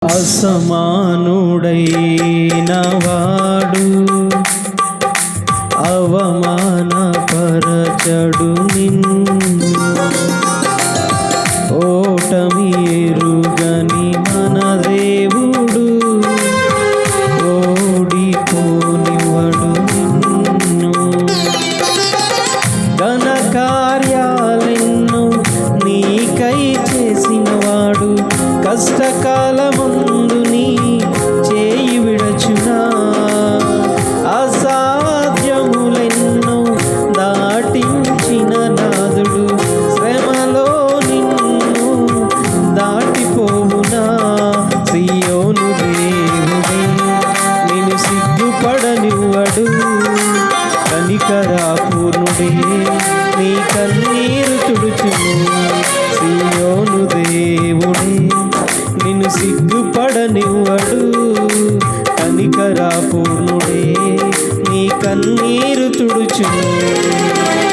అసమానుడైన వాడు అవమానపరచడు నిన్ను, ఓటమి ఎరుగని మన దేవుడు ఓడిపోనివ్వడు నిన్ను. ఘన కార్యాలెన్నో నీకై చేసినవాడు కష్టకాలమందు నీ చేయి విడచునా. అసాధ్యములెన్నో దాటించిన నాదుడు శ్రమలో నిన్ను దాటిపోవునా. సియోను దేవుడే నిన్ను సిగ్గుపడనివ్వడు, కనికరాపూర్ణుడే నీ కన్నీరు తుడుచును. సియోను దేవుడే నిన్ను సిగ్గుపడనివ్వడు, కనికరాపూర్ణుడే నీ కన్నీరు తుడుచును.